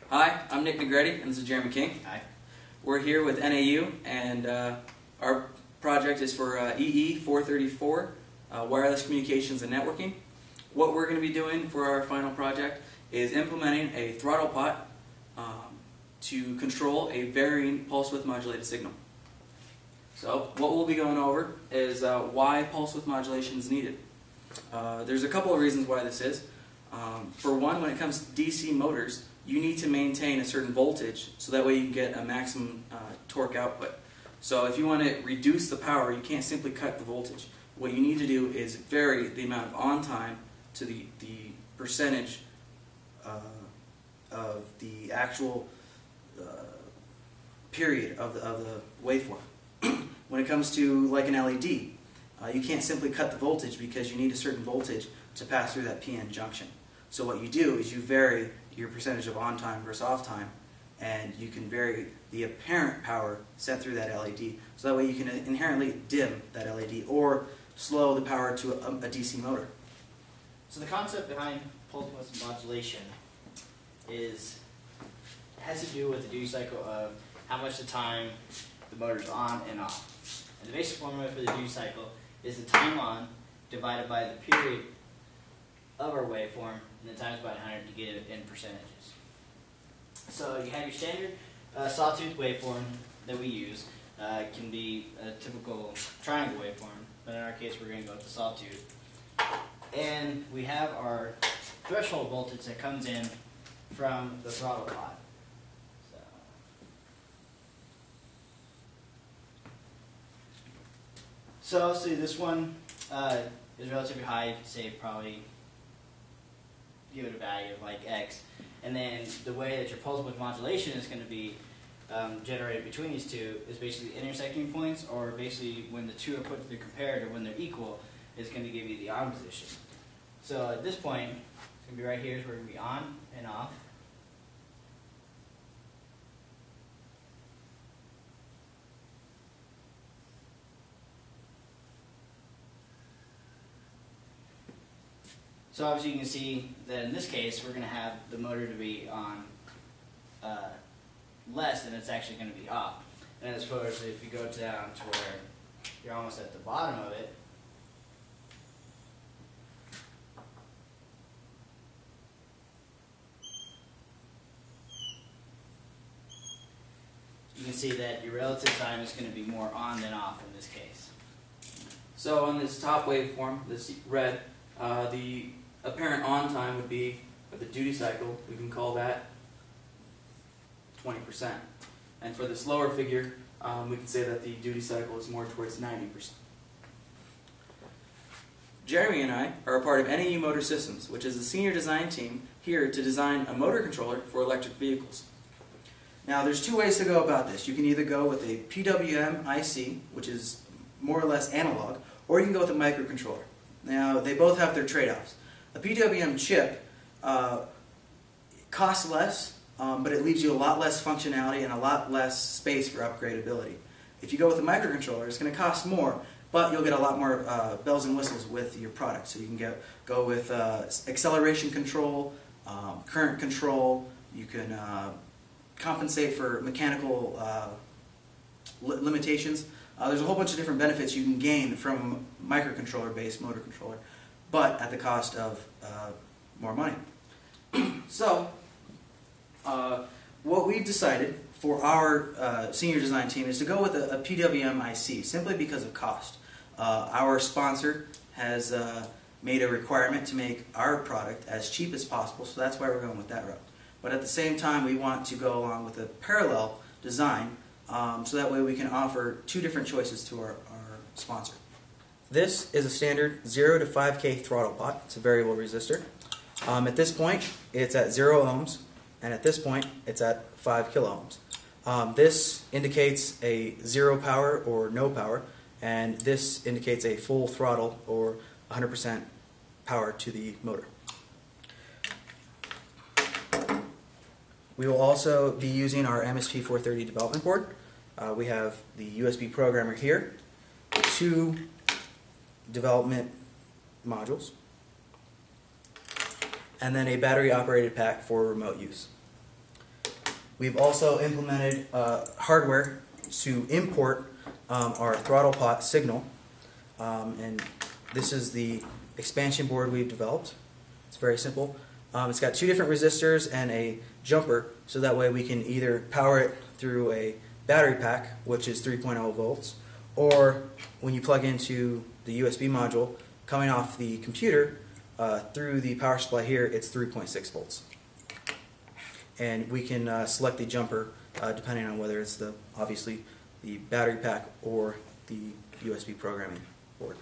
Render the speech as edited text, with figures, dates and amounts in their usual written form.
Hi, I'm Nick Negretti, and this is Jeremy King. Hi. We're here with NAU, and our project is for EE434, Wireless Communications and Networking. What we're going to be doing for our final project is implementing a throttle pot to control a varying pulse width modulated signal. So what we'll be going over is why pulse width modulation is needed. There's a couple of reasons why this is. For one, when it comes to DC motors, you need to maintain a certain voltage so that way you can get a maximum torque output. So if you want to reduce the power, you can't simply cut the voltage. What you need to do is vary the amount of on time to the percentage of the actual period of the waveform. When it comes to like an LED, you can't simply cut the voltage because you need a certain voltage to pass through that PN junction. So what you do is you vary your percentage of on time versus off time, and you can vary the apparent power sent through that LED, so that way you can inherently dim that LED or slow the power to a DC motor. So the concept behind pulse width modulation has to do with the duty cycle of how much the time the motor's on and off. And the basic formula for the duty cycle is the time on divided by the period of our waveform and then times by 100 to get it in percentages. So you have your standard sawtooth waveform that we use. It can be a typical triangle waveform, but in our case we're going to go with the sawtooth. And we have our threshold voltage that comes in from the throttle pot. So obviously this one is relatively high, say probably give it a value of like X. And then the way that your pulse width modulation is going to be generated between these two is basically intersecting points, or basically when the two are put to the comparator, when they're equal, is going to give you the on position. So at this point, it's going to be right here is where we're going to be on and off. So obviously you can see that in this case we're going to have the motor to be on less than it's actually going to be off. And as opposed to if you go down to where you're almost at the bottom of it, you can see that your relative time is going to be more on than off in this case. So on this top waveform, this red, the apparent on time would be, for the duty cycle, we can call that 20%. And for this lower figure, we can say that the duty cycle is more towards 90%. Jeremy and I are a part of NAU Motor Systems, which is a senior design team here to design a motor controller for electric vehicles. Now there's two ways to go about this. You can either go with a PWM IC, which is more or less analog, or you can go with a microcontroller. Now they both have their trade-offs. A PWM chip costs less, but it leaves you a lot less functionality and a lot less space for upgradability. If you go with a microcontroller, it's going to cost more, but you'll get a lot more bells and whistles with your product. So you can go with acceleration control, current control. You can compensate for mechanical limitations. There's a whole bunch of different benefits you can gain from a microcontroller-based motor controller, but at the cost of more money. So, what we've decided for our senior design team is to go with a PWM IC, simply because of cost. Our sponsor has made a requirement to make our product as cheap as possible, so that's why we're going with that route. But at the same time, we want to go along with a parallel design, so that way we can offer two different choices to our sponsor. This is a standard 0 to 5K throttle pot. It's a variable resistor. At this point, it's at 0 ohms, and at this point, it's at 5 kilo ohms. This indicates a 0 power or no power, and this indicates a full throttle or 100% power to the motor. We will also be using our MSP430 development board. We have the USB programmer here, 2 development modules, and then a battery operated pack for remote use. We've also implemented hardware to import our throttle pot signal, and this is the expansion board we've developed. It's very simple. It's got 2 different resistors and a jumper, so that way we can either power it through a battery pack, which is 3.0 volts, or when you plug into the USB module coming off the computer through the power supply here, it's 3.6 volts. And we can select the jumper depending on whether it's obviously the battery pack or the USB programming board.